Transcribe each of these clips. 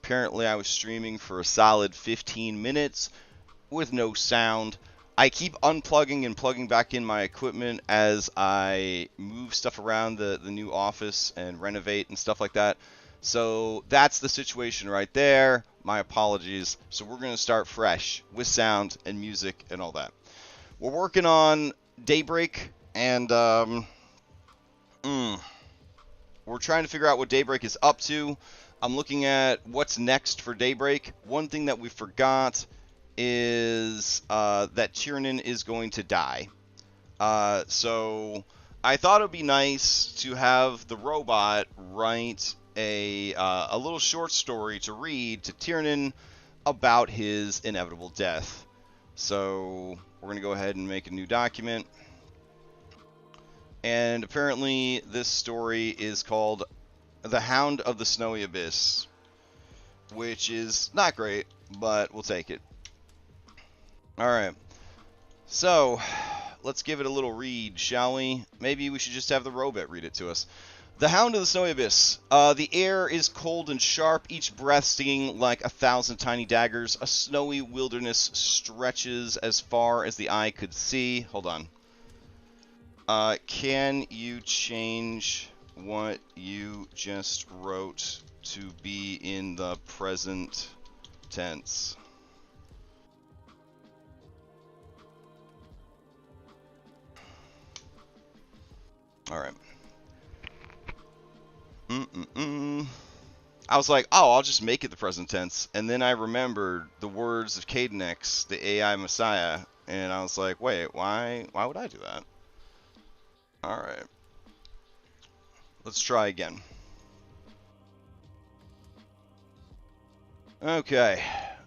Apparently, I was streaming for a solid 15 minutes with no sound. I keep unplugging and plugging back in my equipment as I move stuff around the new office and renovate and stuff like that. So that's the situation right there. My apologies. So we're going to start fresh with sound and music and all that. We're working on Daybreak, and we're trying to figure out what Daybreak is up to. I'm looking at what's next for Daybreak. One thing that we forgot is that Tiernan is going to die. So I thought it would be nice to have the robot write a little short story to read to Tiernan about his inevitable death. So we're going to go ahead and make a new document. And apparently this story is called The Hound of the Snowy Abyss, which is not great, but we'll take it. Alright, so let's give it a little read, shall we? Maybe we should just have the robot read it to us. The Hound of the Snowy Abyss. The air is cold and sharp, each breath stinging like 1,000 tiny daggers. A snowy wilderness stretches as far as the eye could see. Hold on. Can you change what you just wrote to be in the present tense? Alright. I was like, oh, I'll just make it the present tense. And then I remembered the words of Cadenex, the AI Messiah. And I was like, wait, why would I do that? Alright. Let's try again. Okay.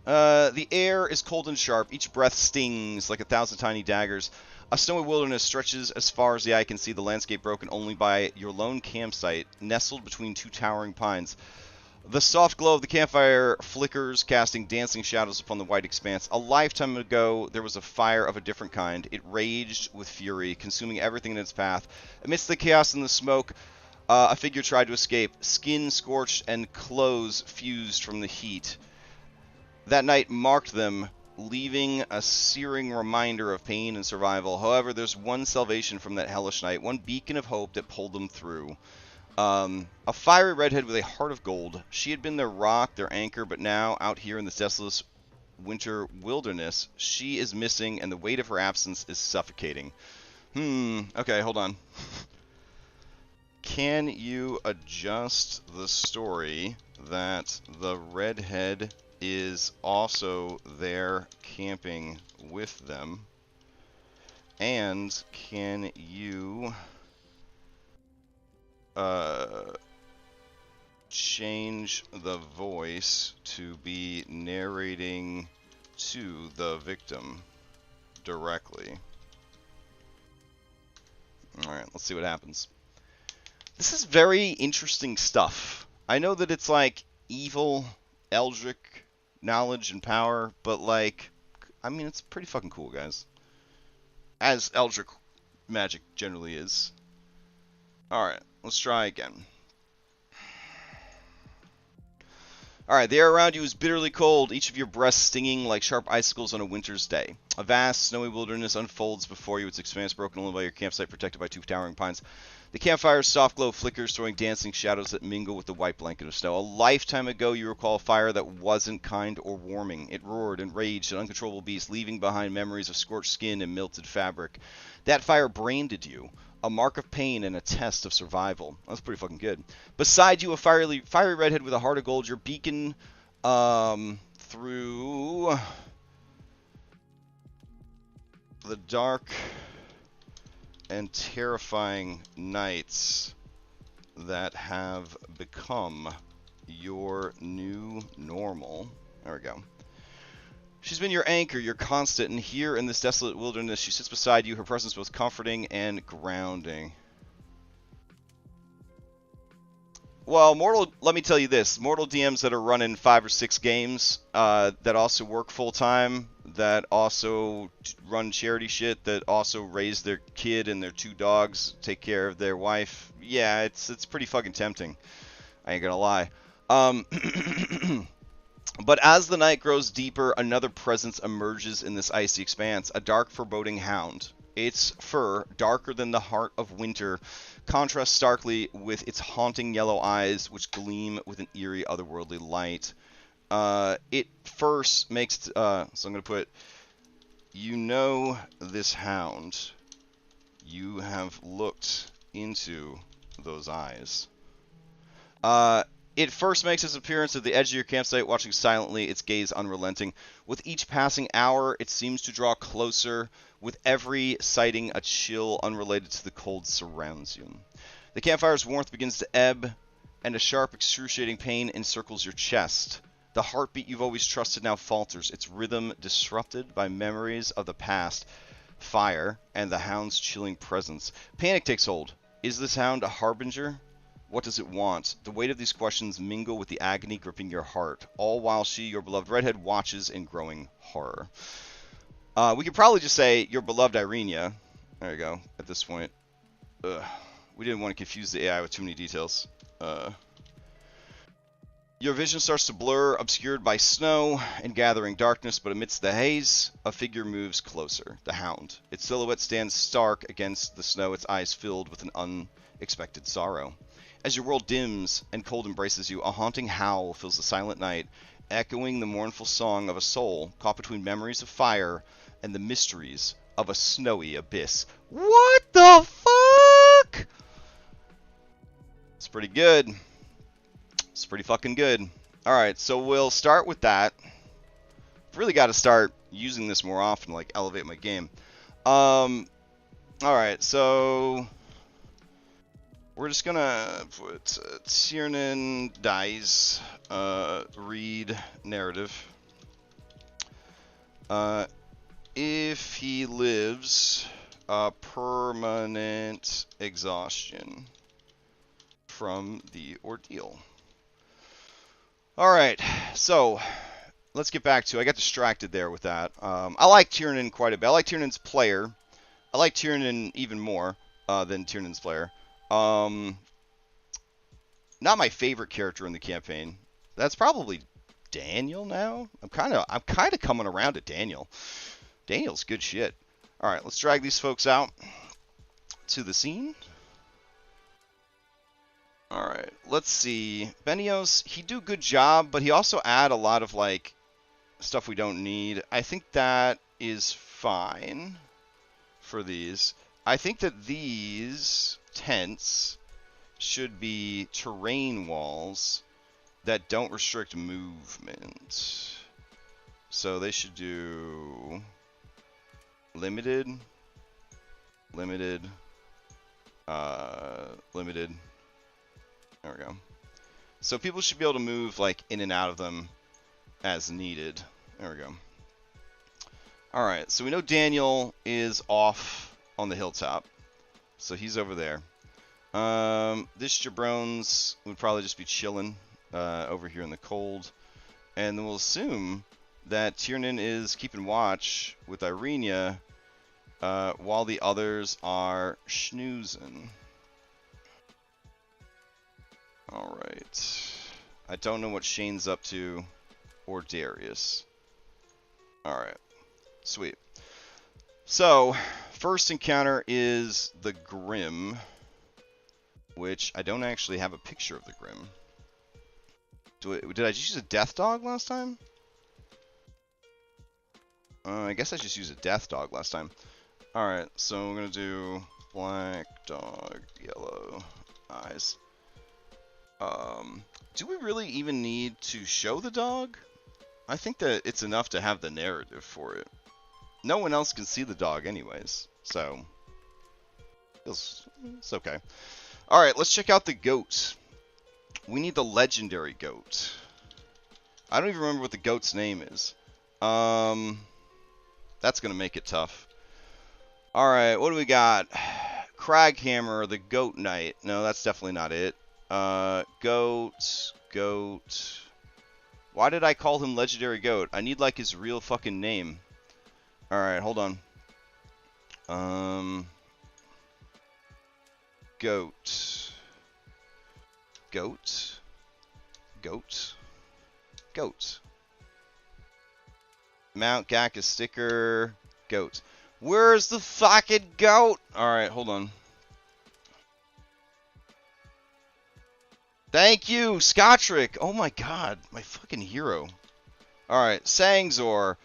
The air is cold and sharp. Each breath stings like 1,000 tiny daggers. A snowy wilderness stretches as far as the eye can see, the landscape broken only by your lone campsite, nestled between two towering pines. The soft glow of the campfire flickers, casting dancing shadows upon the white expanse. A lifetime ago, there was a fire of a different kind. It raged with fury, consuming everything in its path. Amidst the chaos and the smoke, a figure tried to escape, skin scorched and clothes fused from the heat. That night marked them, leaving a searing reminder of pain and survival. However, there's one salvation from that hellish night, one beacon of hope that pulled them through. A fiery redhead with a heart of gold. She had been their rock, their anchor, but now, out here in this desolate winter wilderness, she is missing, and the weight of her absence is suffocating. Okay, hold on. Can you adjust the story that the redhead is also there camping with them? And can you change the voice to be narrating to the victim directly? Alright, let's see what happens. This is very interesting stuff. I know that it's like evil, eldritch knowledge and power, but like, I mean, it's pretty fucking cool, guys. As eldritch magic generally is. Alright, let's try again. Alright, the air around you is bitterly cold, each of your breaths stinging like sharp icicles on a winter's day. A vast, snowy wilderness unfolds before you, its expanse broken only by your campsite protected by two towering pines. The campfire's soft glow flickers, throwing dancing shadows that mingle with the white blanket of snow. A lifetime ago, you recall a fire that wasn't kind or warming. It roared and raged, an uncontrollable beast, leaving behind memories of scorched skin and melted fabric. That fire branded you, a mark of pain and a test of survival. That's pretty fucking good. Beside you, a fiery redhead with a heart of gold, your beacon through the dark and terrifying nights that have become your new normal. There we go. She's been your anchor, your constant, and here in this desolate wilderness, she sits beside you, her presence both comforting and grounding. Well, let me tell you this. Mortal DMs that are running 5 or 6 games, that also work full-time, that also run charity shit, that also raise their kid and their 2 dogs, take care of their wife. Yeah, it's pretty fucking tempting. I ain't gonna lie. But as the night grows deeper, another presence emerges in this icy expanse, a dark, foreboding hound. Its fur, darker than the heart of winter, contrasts starkly with its haunting yellow eyes, which gleam with an eerie, otherworldly light. It first makes... so I'm going to put... You know this hound. You have looked into those eyes. It first makes its appearance at the edge of your campsite, watching silently, its gaze unrelenting. With each passing hour, it seems to draw closer. With every sighting, a chill unrelated to the cold surrounds you. The campfire's warmth begins to ebb, and a sharp, excruciating pain encircles your chest. The heartbeat you've always trusted now falters, its rhythm disrupted by memories of the past, fire, and the hound's chilling presence. Panic takes hold. Is this hound a harbinger? What does it want? The weight of these questions mingle with the agony gripping your heart, all while she, your beloved redhead, watches in growing horror. We could probably just say, your beloved Irenia. There you go, at this point. We didn't want to confuse the AI with too many details. Your vision starts to blur, obscured by snow and gathering darkness, but amidst the haze, a figure moves closer, the hound. Its silhouette stands stark against the snow, its eyes filled with an unexpected sorrow. As your world dims and cold embraces you, a haunting howl fills the silent night, echoing the mournful song of a soul caught between memories of fire and the mysteries of a snowy abyss. What the fuck? It's pretty good. It's pretty fucking good. Alright, so we'll start with that. I've really got to start using this more often, like elevate my game. Alright, so we're just gonna put Tiernan dies, read narrative. If he lives, permanent exhaustion from the ordeal. Alright, so let's get back to... I got distracted there with that. I like Tiernan quite a bit. I like Tiernan's player. I like Tiernan even more than Tiernan's player. Not my favorite character in the campaign. That's probably Daniel now. I'm kind of coming around to Daniel. Daniel's good shit. All right, let's drag these folks out to the scene. All right, let's see. Benios, he do a good job, but he also add a lot of like stuff we don't need. I think that is fine for these. I think that these tents should be terrain walls that don't restrict movement. So they should do limited, limited, limited. There we go. So people should be able to move like in and out of them as needed. There we go. Alright, so we know Daniel is off on the hilltop. So he's over there. This jabrones would probably just be chilling over here in the cold. And then we'll assume that Tiernan is keeping watch with Irenia while the others are schnoozing. Alright. I don't know what Shane's up to or Darius. Alright. Sweet. So, first encounter is the Grim, which I don't actually have a picture of the Grim. Did I just use a Death Dog last time? I guess I just used a Death Dog last time. Alright, so we're going to do black dog, yellow eyes. Do we really even need to show the dog? I think that it's enough to have the narrative for it. No one else can see the dog anyways, so it's okay. Alright, let's check out the goat. We need the legendary goat. I don't even remember what the goat's name is. That's going to make it tough. Alright, what do we got? Craghammer, the Goat Knight. No, that's definitely not it. Goat. Why did I call him Legendary Goat? I need, like, his real fucking name. Alright, hold on. Goat. Goat. Goat. Goat. Mount Gaka sticker. Goat. Where's the fucking goat? Alright, hold on. Thank you, Scottrick. Oh my god, my fucking hero. Alright, Sangzor.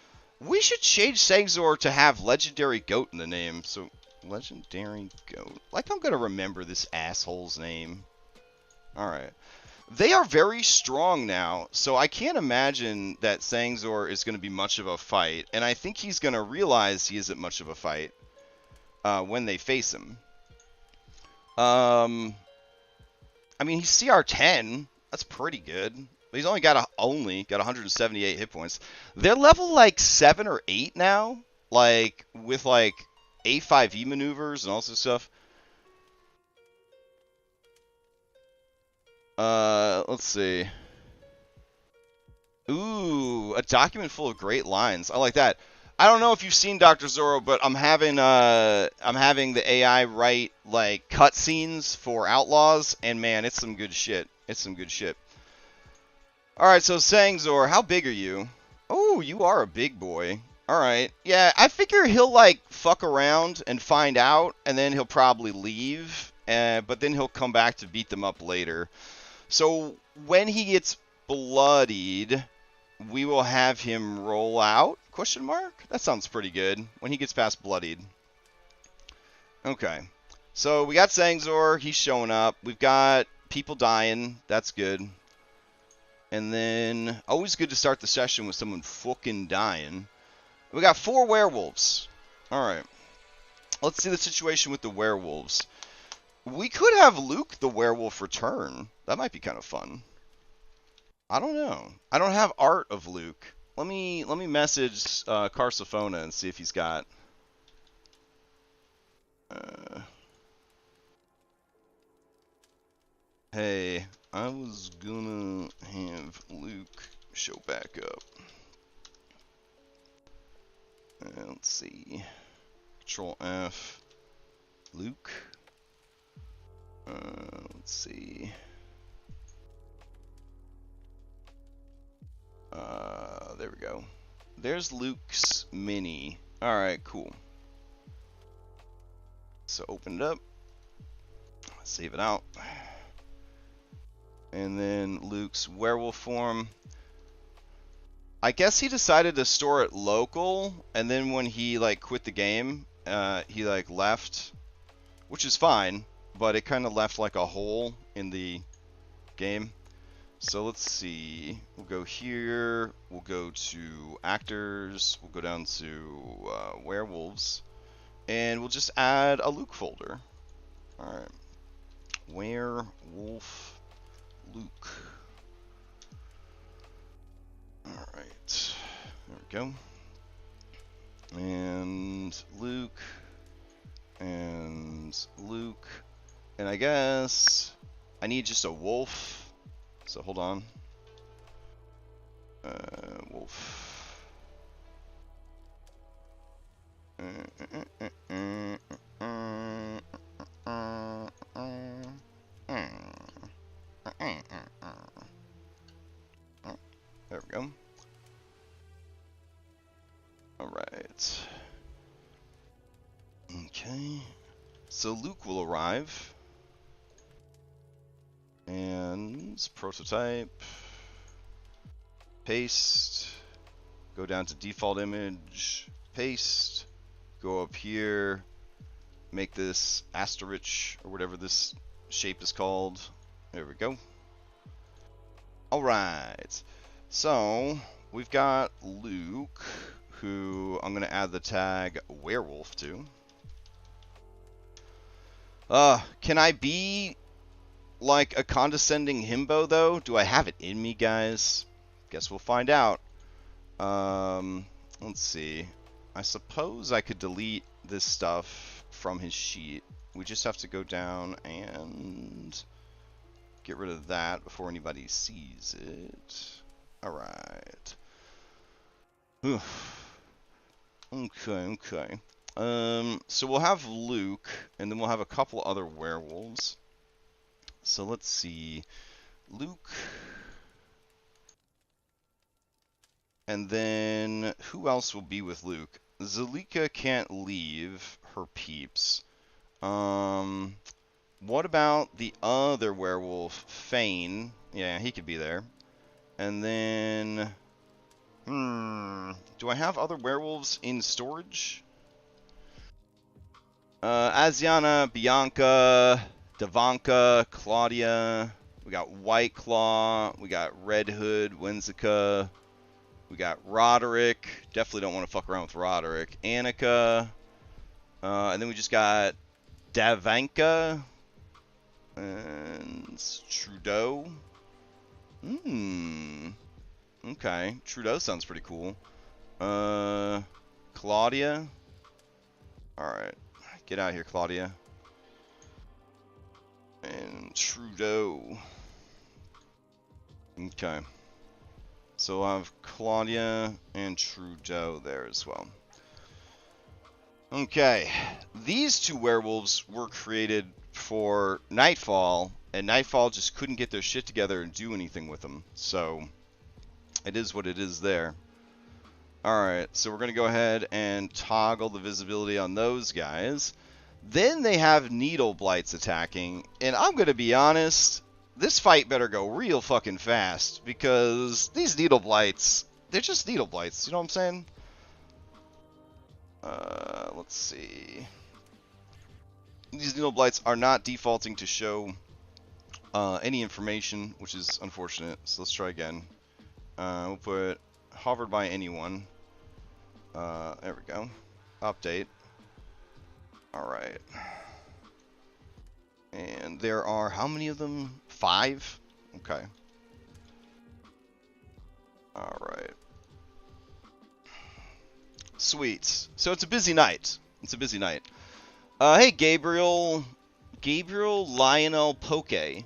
We should change Sangzor to have Legendary Goat in the name. So, Legendary Goat. Like I'm gonna remember this asshole's name. Alright. They are very strong now, so I can't imagine that Sangzor is going to be much of a fight, and I think he's going to realize he isn't much of a fight when they face him. I mean, he's CR 10. That's pretty good. But he's only got 178 hit points. They're level like 7 or 8 now, like with like A5E maneuvers and all this stuff. Let's see. Ooh, a document full of great lines. I like that. I don't know if you've seen Dr. Zoro, but I'm having the AI write like cutscenes for Outlaws, and man, it's some good shit. It's some good shit. All right, so Sangzor, how big are you? Oh, you are a big boy. All right, yeah, I figure he'll like fuck around and find out, and then he'll probably leave, but then he'll come back to beat them up later. So when he gets bloodied, we will have him roll out? Question mark? That sounds pretty good. When he gets past bloodied. Okay. So we got Sangzor. He's showing up. We've got people dying. That's good. And then, always good to start the session with someone fucking dying. We got 4 werewolves. Alright. Let's see the situation with the werewolves. We could have Luke the werewolf return. That might be kind of fun. I don't know. I don't have art of Luke. Let me message Carsophona and see if he's got. Hey, I was gonna have Luke show back up. Let's see. Control F. Luke. Let's see. There we go. There's Luke's mini. Alright, cool. So open it up. Save it out. And then Luke's werewolf form. I guess he decided to store it local, and then when he like quit the game, he like left, which is fine, but it kind of left like a hole in the game. So let's see. We'll go here. We'll go to actors. We'll go down to werewolves, and we'll just add a Luke folder. All right. Werewolf Luke. All right. There we go. And Luke. And Luke. And I guess I need just a wolf. So hold on. Wolf. There we go. All right. Okay. So Luke will arrive. And prototype, paste, go down to default image, paste, go up here, make this asterisk or whatever this shape is called. There we go. Alright, so we've got Luke, who I'm going to add the tag werewolf to. Can I be like a condescending himbo though? Do I have it in me, guys? Guess we'll find out. Let's see. I suppose I could delete this stuff from his sheet. We just have to go down and get rid of that before anybody sees it. Alright. Okay. So we'll have Luke, and then we'll have a couple other werewolves. So let's see. Luke. And then, who else will be with Luke? Zalika can't leave her peeps. What about the other werewolf, Fane? Yeah, he could be there. And then, do I have other werewolves in storage? Asiana, Bianca, Davanka, Claudia. We got White Claw. We got Red Hood, Whimsica. We got Roderick. Definitely don't want to fuck around with Roderick. Annika. And then we just got Davanka. And Trudeau. Okay. Trudeau sounds pretty cool. Claudia. Alright. Get out of here, Claudia. And Trudeau. Okay. So I'll have Claudia and Trudeau there as well. Okay. These two werewolves were created for Nightfall, and Nightfall just couldn't get their shit together and do anything with them. So, it is what it is there. Alright, so we're going to go ahead and toggle the visibility on those guys. Then they have Needle Blights attacking, and I'm going to be honest, this fight better go real fucking fast, because these Needle Blights, they're just Needle Blights, you know what I'm saying? Let's see. These Needle Blights are not defaulting to show any information, which is unfortunate, so let's try again. We'll put hovered by anyone. There we go. Update. Alright. And there are, how many of them? 5? Okay. Alright. Sweet. So it's a busy night. It's a busy night. Hey, Gabriel. Gabriel Lionel Poke.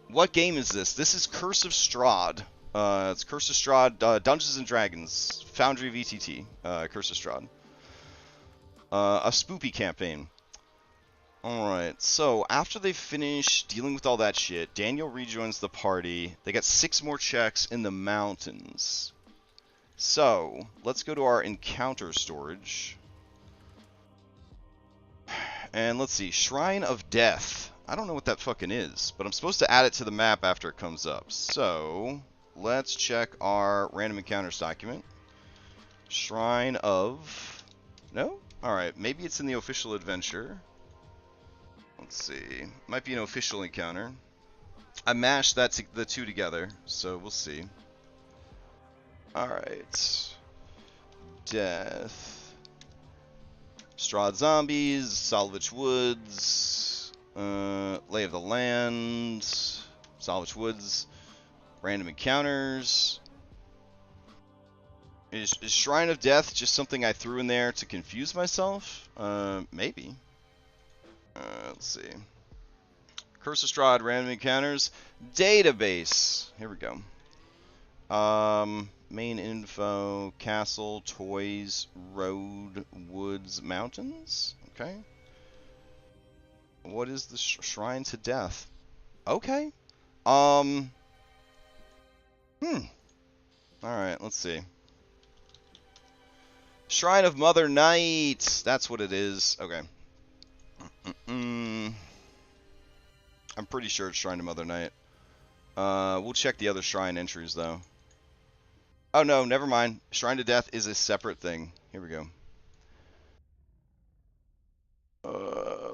What game is this? This is Curse of Strahd. It's Curse of Strahd, Dungeons and Dragons, Foundry VTT, Curse of Strahd. A spoopy campaign. Alright, so after they finish dealing with all that shit, Daniel rejoins the party. They got 6 more checks in the mountains. So, let's go to our encounter storage. And let's see, Shrine of Death. I don't know what that fucking is, but I'm supposed to add it to the map after it comes up. So, let's check our random encounters document. Shrine of... No? Alright, maybe it's in the official adventure. Let's see. Might be an official encounter. I mashed the two together, so we'll see. Alright. Death. Strahd Zombies, Salvage Woods, Lay of the Land, Salvage Woods, Random Encounters. Is Shrine of Death just something I threw in there to confuse myself? Maybe. Let's see. Curse of Strahd, Random Encounters, Database. Here we go. Main info, castle, toys, road, woods, mountains. Okay. What is the Shrine to Death? Okay. Alright, let's see. Shrine of Mother Night. That's what it is. Okay. I'm pretty sure it's Shrine of Mother Night. We'll check the other shrine entries, though. Oh, no, never mind. Shrine to Death is a separate thing. Here we go.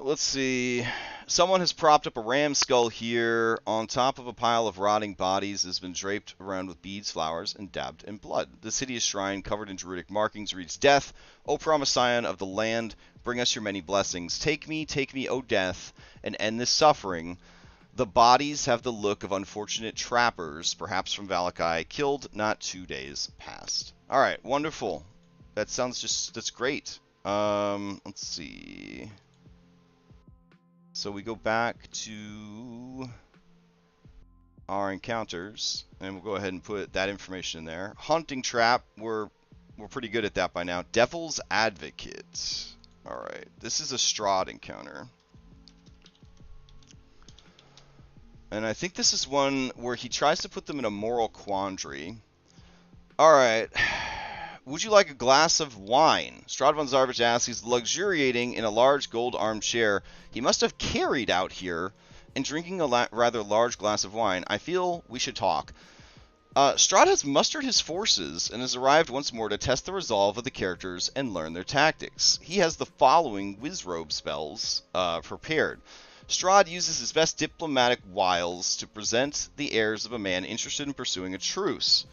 Let's see. Someone has propped up a ram skull here on top of a pile of rotting bodies. Has been draped around with beads, flowers, and dabbed in blood. This hideous shrine, covered in druidic markings, reads, Death, O promised scion of the land, bring us your many blessings. Take me, O death, and end this suffering. The bodies have the look of unfortunate trappers, perhaps from Valakai, killed not 2 days past. Alright, wonderful. That sounds that's great. Let's see. So we go back to our encounters, and we'll go ahead and put that information in there. Hunting Trap, we're pretty good at that by now. Devil's Advocate. Alright, this is a Strahd encounter. And I think this is one where he tries to put them in a moral quandary. Alright. would you like a glass of wine? Strahd von Zarovich asks. He's luxuriating in a large gold armchair he must have carried out here and drinking a rather large glass of wine. I feel we should talk. Strahd has mustered his forces and has arrived once more to test the resolve of the characters and learn their tactics. He has the following Wizrobe spells prepared. Strahd uses his best diplomatic wiles to present the airs of a man interested in pursuing a truce.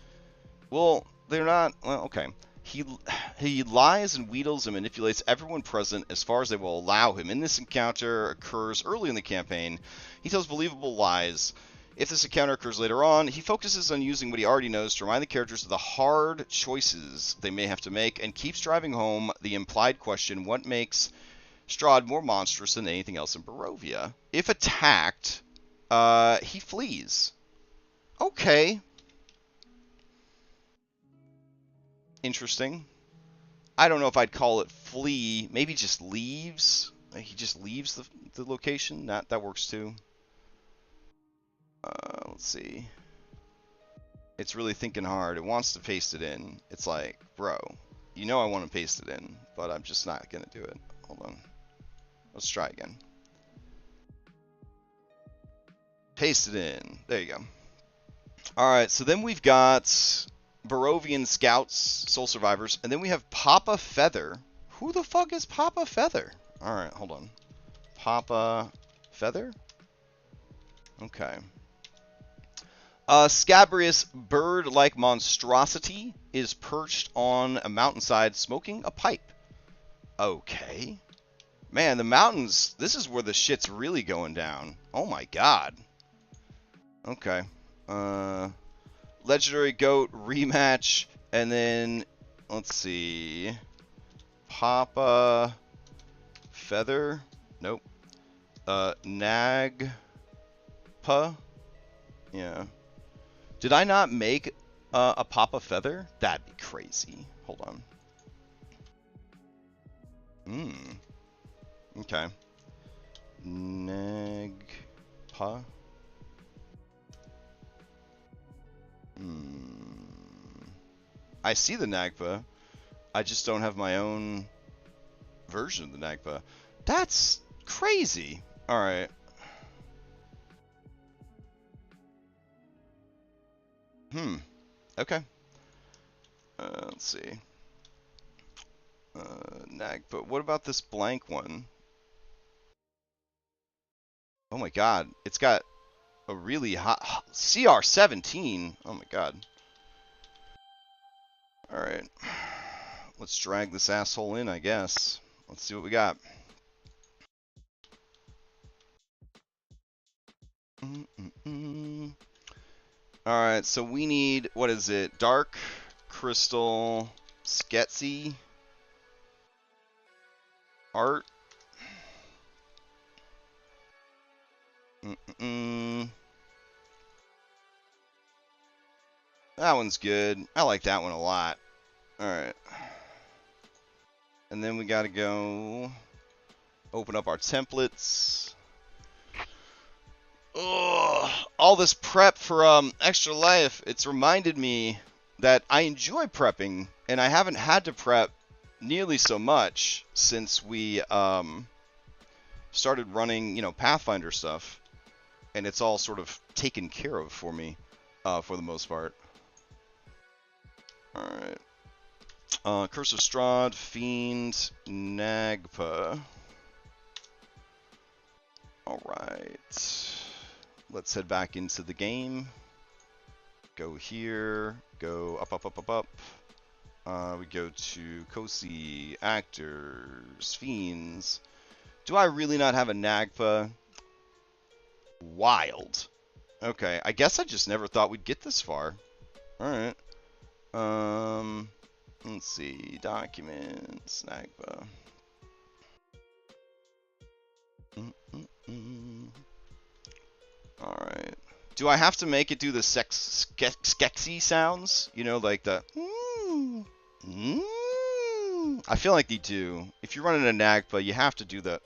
Well, they're not... Well, okay. He lies and wheedles and manipulates everyone present as far as they will allow him. And this encounter occurs early in the campaign. He tells believable lies. If this encounter occurs later on, he focuses on using what he already knows to remind the characters of the hard choices they may have to make, and keeps driving home the implied question, what makes Strahd more monstrous than anything else in Barovia? If attacked, he flees. Okay. Interesting. I don't know if I'd call it flee. Maybe just leaves. He just leaves the location. That works too. Let's see. It's really thinking hard. It wants to paste it in. It's like, bro, you know I want to paste it in, but I'm just not going to do it. Hold on. Let's try again. Paste it in. There you go. Alright, so then we've got Barovian Scouts, Soul Survivors, and then we have Papa Feather. Who the fuck is Papa Feather? Alright, hold on. Papa Feather? Okay. Scabrious bird-like monstrosity is perched on a mountainside smoking a pipe. Okay. Man, the mountains, this is where the shit's really going down. Oh my god. Okay. Legendary Goat rematch, and then, let's see. Papa Feather? Nope. Nagpa? Yeah. Did I not make a Papa Feather? That'd be crazy. Hold on. Okay. Nagpa? I see the Nagpa. I just don't have my own version of the Nagpa. That's crazy. Alright. Okay. Let's see. Nagpa. What about this blank one? Oh my god. It's got a really hot... CR17! Oh my god. Alright. Let's drag this asshole in, I guess. Let's see what we got. Alright, so we need... What is it? Dark Crystal Sketsy Art. That one's good. I like that one a lot. Alright. And then we gotta go open up our templates. Ugh, all this prep for Extra Life, it's reminded me that I enjoy prepping, and I haven't had to prep nearly so much since we started running, you know, Pathfinder stuff. And it's all sort of taken care of for me, for the most part. Alright. Curse of Strahd, Fiend, Nagpa. Alright. Let's head back into the game. Go here. Go up, up, up, up, up. We go to Kosi, Actors, Fiends. Do I really not have a Nagpa? Wild. Okay, I guess I just never thought we'd get this far. Alright. Let's see. Documents, Nagpa. Alright. Do I have to make it do the skexy sounds? You know, like the... I feel like they do. If you're running a Nagpa, you have to do the...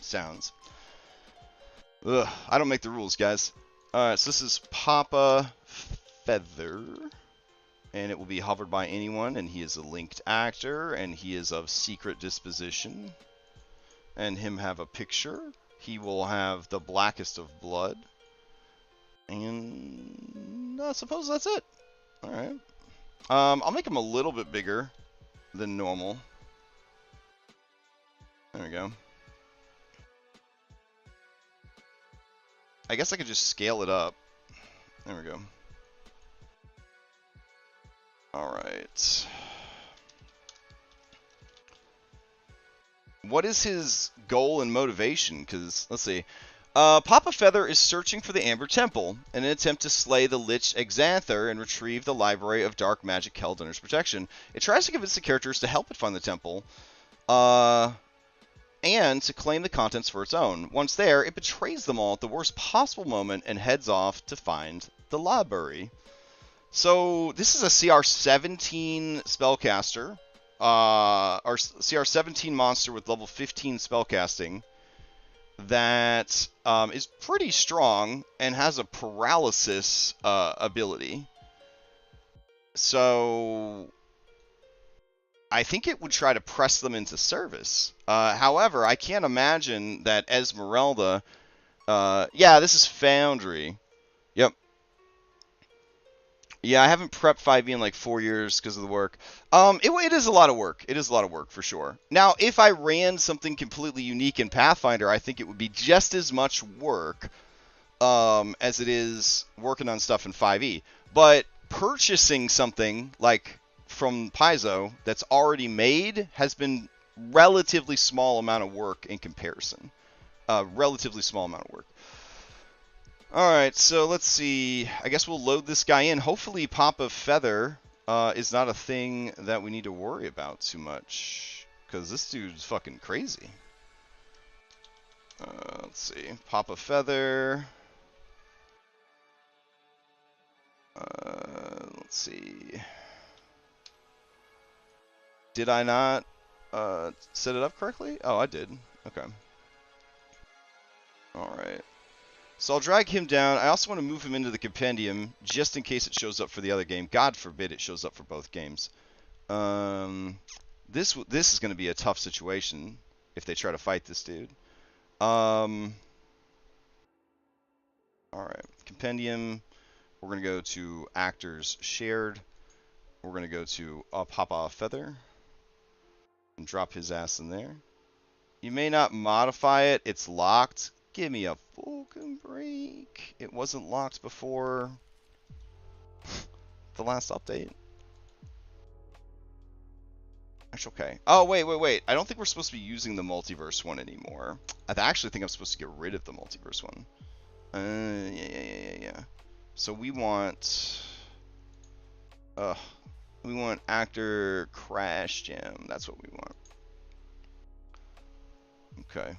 sounds. Ugh, I don't make the rules, guys. Alright, so this is Papa Feather. and it will be hovered by anyone, and he is a linked actor, and he is of secret disposition, and him have a picture. He will have the blackest of blood, and I suppose that's it. All right. I'll make him a little bit bigger than normal. There we go. I guess I could just scale it up. There we go. Alright. What is his goal and motivation? Because, let's see. Papa Feather is searching for the Amber Temple in an attempt to slay the Lich Exanther and retrieve the library of dark magic held under its protection. It tries to convince the characters to help it find the temple, and to claim the contents for its own. Once there, it betrays them all at the worst possible moment and heads off to find the library. So, this is a CR17 spellcaster, or CR17 monster with level 15 spellcasting that is pretty strong and has a paralysis ability. So, I think it would try to press them into service. However, I can't imagine that Esmeralda... yeah, this is Foundry. Yep. Yeah, I haven't prepped 5e in like 4 years because of the work. It is a lot of work. It is a lot of work, for sure. Now, if I ran something completely unique in Pathfinder, I think it would be just as much work as it is working on stuff in 5e. But purchasing something like from Paizo that's already made has been relatively small amount of work in comparison. Relatively small amount of work. Alright, so let's see. I guess we'll load this guy in. Hopefully Papa Feather is not a thing that we need to worry about too much, because this dude's fucking crazy. Let's see. Papa Feather. Let's see. Did I not set it up correctly? Oh, I did. Okay. Alright. So I'll drag him down. I also want to move him into the compendium, just in case it shows up for the other game. God forbid it shows up for both games. This is going to be a tough situation if they try to fight this dude. Alright, compendium. We're going to go to actors shared. We're going to go to Papa Feather and drop his ass in there. You may not modify it. It's locked. Give me a fucking break. It wasn't locked before the last update. Actually, okay. Oh, wait. I don't think we're supposed to be using the multiverse one anymore. I actually think I'm supposed to get rid of the multiverse one. Yeah. So we want... we want actor Crash Gem. That's what we want. Okay.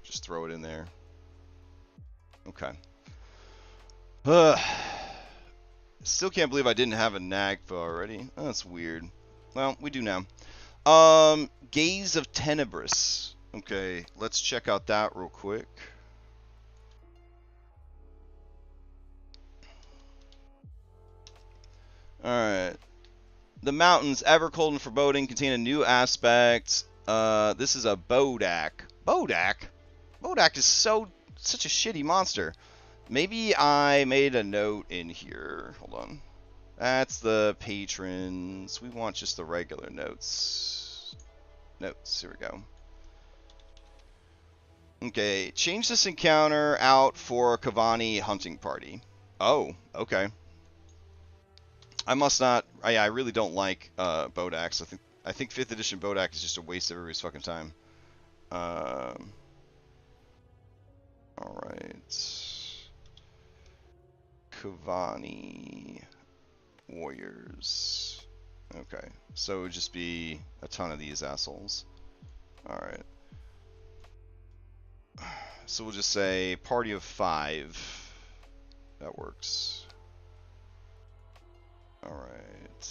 Just throw it in there. Okay. Still can't believe I didn't have a NAGPA already. Oh, that's weird. Well, we do now. Gaze of Tenebris. Okay, let's check out that real quick. Alright. The mountains, ever cold and foreboding, contain a new aspect. This is a Bodak. Bodak? Bodak is such a shitty monster. Maybe I made a note in here. Hold on. That's the patrons. We want just the regular notes. Notes. Here we go. Okay. Change this encounter out for a Kavani hunting party. Oh, okay. I must not... I really don't like Bodaks. I think 5th edition Bodak is just a waste of everybody's fucking time. Alright. Kavani Warriors. Okay. So it would just be a ton of these assholes. Alright. So we'll just say party of 5. That works. Alright.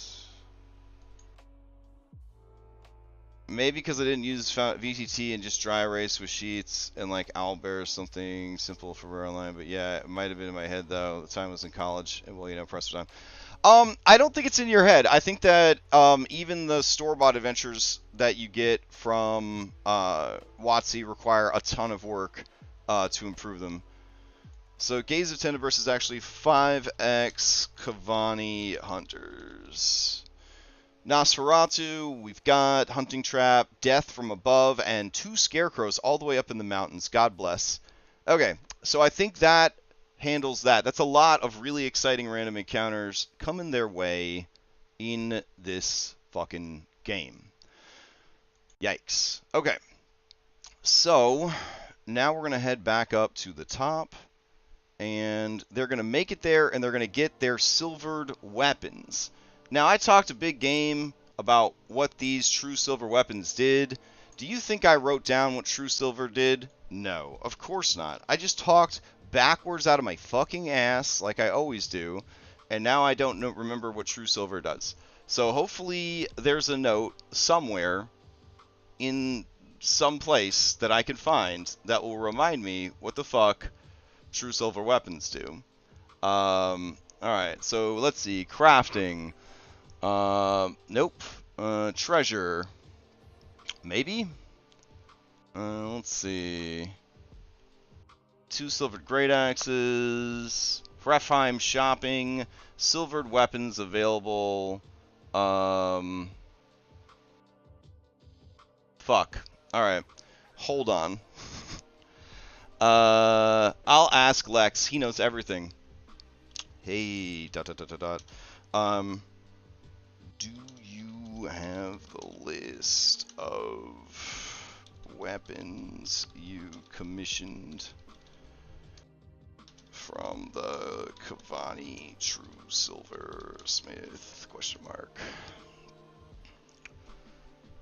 Maybe because I didn't use VTT and just dry erase with sheets and like owlbear or something simple for rare online. But yeah, it might have been in my head though. The time I was in college. Well, you know, press for time. I don't think it's in your head. I think that even the store-bought adventures that you get from WotC require a ton of work to improve them. So Gaze of Tendiverse is actually 5x Kavani Hunters. Nosferatu, we've got Hunting Trap, Death from Above, and 2 Scarecrows all the way up in the mountains. God bless. Okay, so I think that handles that. That's a lot of really exciting random encounters coming their way in this fucking game. Yikes. Okay, so now we're going to head back up to the top, and they're going to make it there, and they're going to get their silvered weapons. Now, I talked a big game about what these true silver weapons did. Do you think I wrote down what true silver did? No, of course not. I just talked backwards out of my fucking ass like I always do, and now I don't remember what true silver does. So hopefully there's a note somewhere in some place that I can find that will remind me what the fuck true silver weapons do. Alright, so let's see. Crafting. Nope. Treasure. Maybe? Let's see. 2 silvered great axes. Refheim shopping. Silvered weapons available. Fuck. Alright. Hold on. I'll ask Lex. He knows everything. Hey, dot dot dot dot dot. Do you have the list of weapons you commissioned from the Kavani True Silver Smith? Question mark.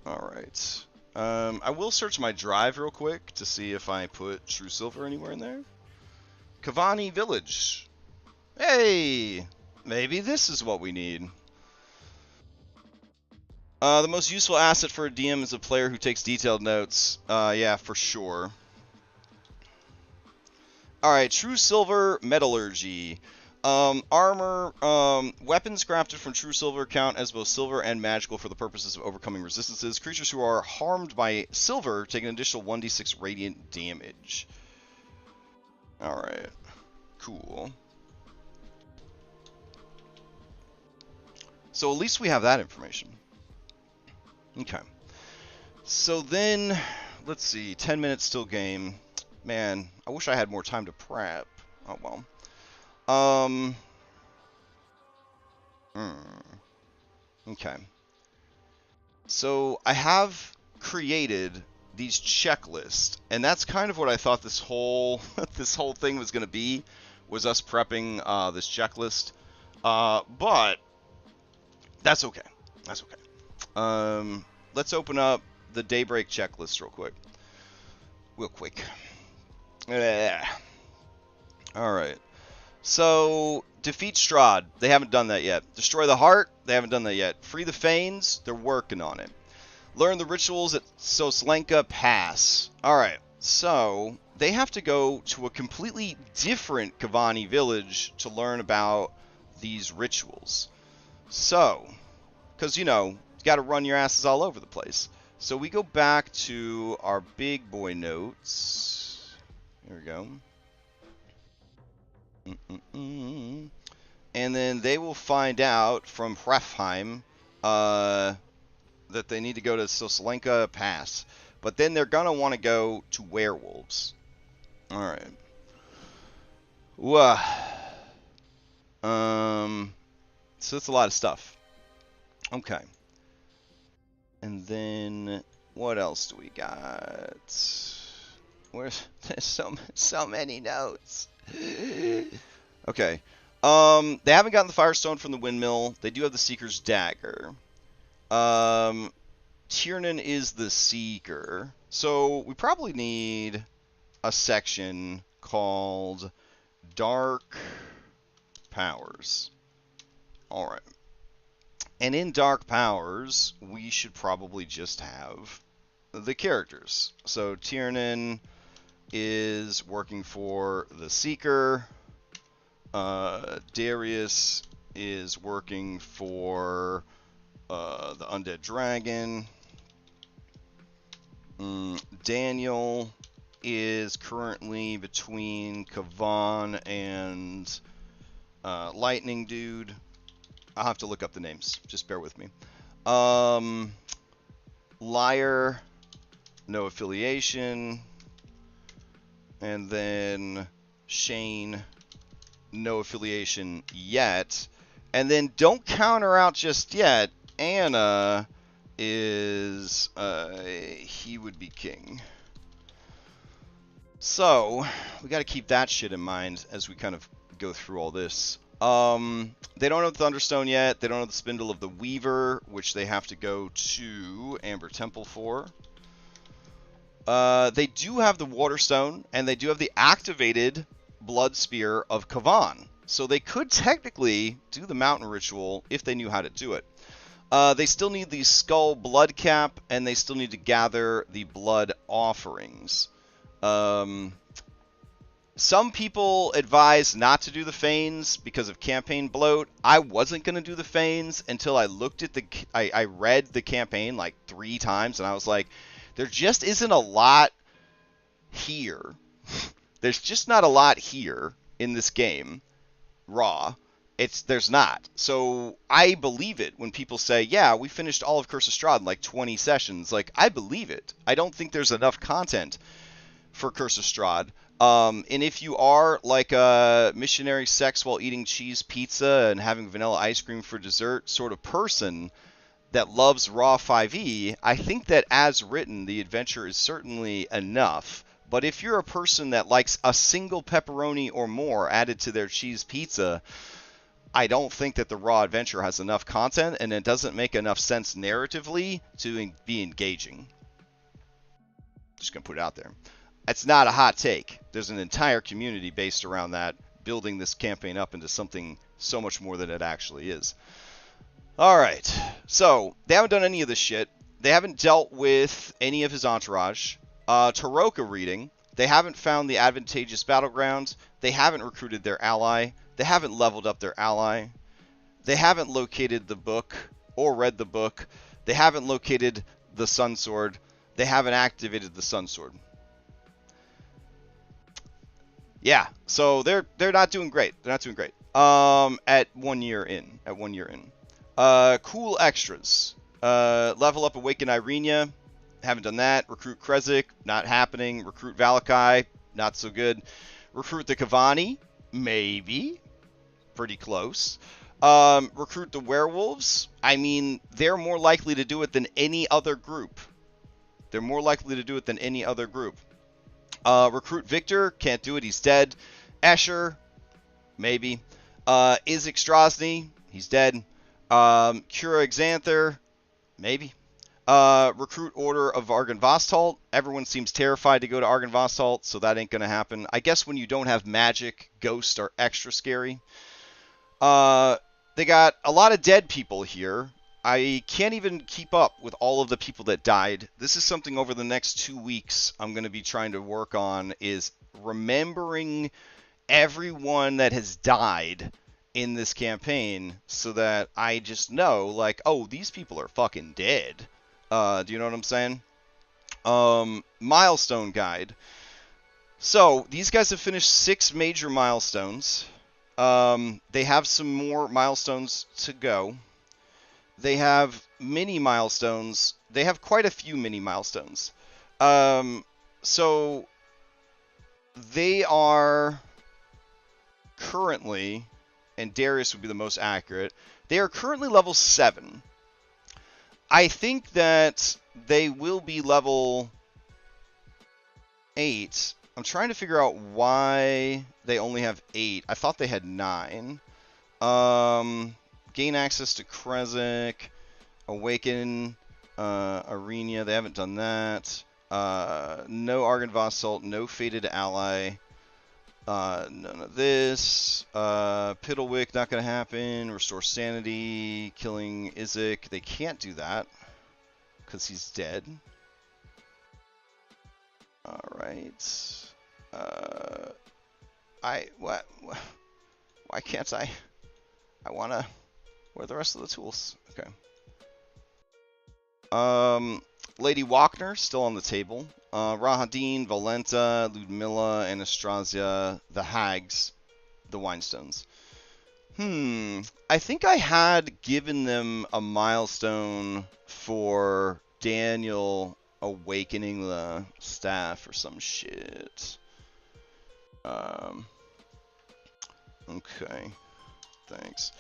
Alright. I will search my drive real quick to see if I put True Silver anywhere in there. Kavani Village. Hey! Maybe this is what we need. The most useful asset for a DM is a player who takes detailed notes. Yeah, for sure. Alright, True Silver Metallurgy. Armor, weapons crafted from True Silver count as both silver and magical for the purposes of overcoming resistances. Creatures who are harmed by silver take an additional 1d6 radiant damage. Alright, cool. So at least we have that information. Okay. So then, let's see, 10 minutes still game. Man, I wish I had more time to prep. Oh well. Okay. So I have created these checklists, and that's kind of what I thought this whole this whole thing was going to be, was us prepping this checklist. But that's okay. That's okay. Let's open up the Daybreak checklist real quick. Alright. So, defeat Strahd. They haven't done that yet. Destroy the Heart. They haven't done that yet. Free the Fanes. They're working on it. Learn the rituals at Soslenka Pass. Alright. So, they have to go to a completely different Kavani village to learn about these rituals. So, because, you know, you got to run your asses all over the place. So we go back to our big boy notes. Here we go. And then they will find out from Refheim that they need to go to Soslenka Pass. But then they're going to want to go to werewolves. Alright. So that's a lot of stuff. Okay. And then what else do we got? There's so many notes. Okay. They haven't gotten the Firestone from the windmill. They do have the Seeker's Dagger. Tiernan is the Seeker. So we probably need a section called Dark Powers. Alright. And in Dark Powers, we should probably just have the characters. So Tiernan is working for the Seeker. Darius is working for the Undead Dragon. Daniel is currently between Kavan and Lightning Dude. I'll have to look up the names. Just bear with me. Liar, no affiliation. And then Shane, no affiliation yet. And then don't counter out just yet. Anna is, he would be king. So, we got to keep that shit in mind as we kind of go through all this. They don't have the Thunderstone yet. They don't have the Spindle of the Weaver, which they have to go to Amber Temple for. They do have the Waterstone, and they do have the activated Blood Spear of Kavan. So they could technically do the Mountain Ritual if they knew how to do it. They still need the Skull Blood Cap, and they still need to gather the Blood Offerings. Some people advise not to do the Feigns because of campaign bloat. I wasn't going to do the Feigns until I looked at I read the campaign like 3 times, and I was like, there just isn't a lot here. There's just not a lot here in this game. Raw. There's not. So I believe it when people say, yeah, we finished all of Curse of Strahd in like 20 sessions. Like, I believe it. I don't think there's enough content for Curse of Strahd. And if you are like a missionary sex while eating cheese pizza and having vanilla ice cream for dessert sort of person that loves raw 5e, I think that as written, the adventure is certainly enough. But if you're a person that likes a single pepperoni or more added to their cheese pizza, I don't think that the raw adventure has enough content, and it doesn't make enough sense narratively to be engaging. Just gonna put it out there. It's not a hot take. There's an entire community based around that, building this campaign up into something so much more than it actually is. Alright, so they haven't done any of this shit. They haven't dealt with any of his entourage. Taroka reading. They haven't found the advantageous battleground. They haven't recruited their ally. They haven't leveled up their ally. They haven't located the book or read the book. They haven't located the Sun Sword. They haven't activated the Sun Sword. Yeah, so they're not doing great. They're not doing great. At 1 year in. Cool extras. Level up Awaken Irenia. Haven't done that. Recruit Krezik. Not happening. Recruit Valakai. Not so good. Recruit the Kavani. Maybe. Pretty close. Recruit the Werewolves. I mean, they're more likely to do it than any other group. Recruit Victor. Can't do it. He's dead. Escher. Maybe. Isaac Strasny. He's dead. Cura Xanther. Maybe. Recruit Order of Argynvostholt. Everyone seems terrified to go to Argynvostholt, so that ain't going to happen. I guess when you don't have magic, ghosts are extra scary. They got a lot of dead people here. I can't even keep up with all of the people that died. This is something over the next 2 weeks I'm going to be trying to work on, is remembering everyone that has died in this campaign so that I just know, like, oh, these people are fucking dead. Do you know what I'm saying? Milestone guide. So, these guys have finished 6 major milestones. They have some more milestones to go. They have mini milestones. They have quite a few mini milestones. So, they are currently, and Darius would be the most accurate, they are currently level 7. I think that they will be level 8. I'm trying to figure out why they only have 8. I thought they had 9. Gain access to Krezik. Awaken. Arenia. They haven't done that. No Argynvostholt. No Fated Ally. None of this. Piddlewick, not going to happen. Restore sanity. Killing Isaac. They can't do that because he's dead. Alright. What? Why can't I? I want to... Where are the rest of the tools? Okay. Lady Walkner, still on the table. Rahadin, Valenta, Ludmilla, Anastasia, the Hags, the Winestones. I think I had given them a milestone for Daniel awakening the staff or some shit. Okay. Thanks.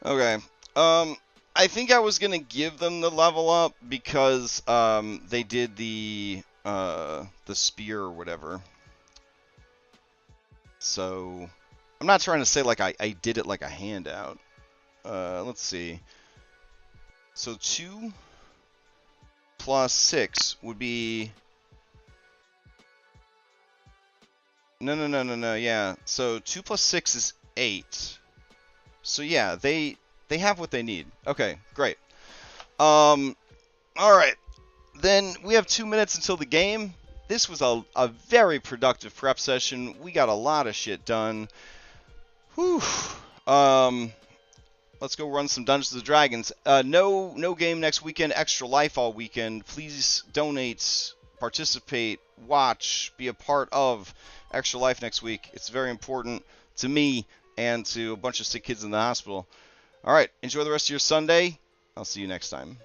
Okay. I think I was gonna give them the level up because they did the spear or whatever. So I'm not trying to say like I did it like a handout. Let's see. So 2 plus 6 would be... No, yeah. So 2 plus 6 is 8. So yeah, they have what they need. Okay, great. Alright. Then we have 2 minutes until the game. This was a very productive prep session. We got a lot of shit done. Whew. Let's go run some Dungeons & Dragons. No game next weekend. Extra Life all weekend. Please donate, participate, watch, be a part of Extra Life next week. It's very important to me and to a bunch of sick kids in the hospital. All right, enjoy the rest of your Sunday. I'll see you next time.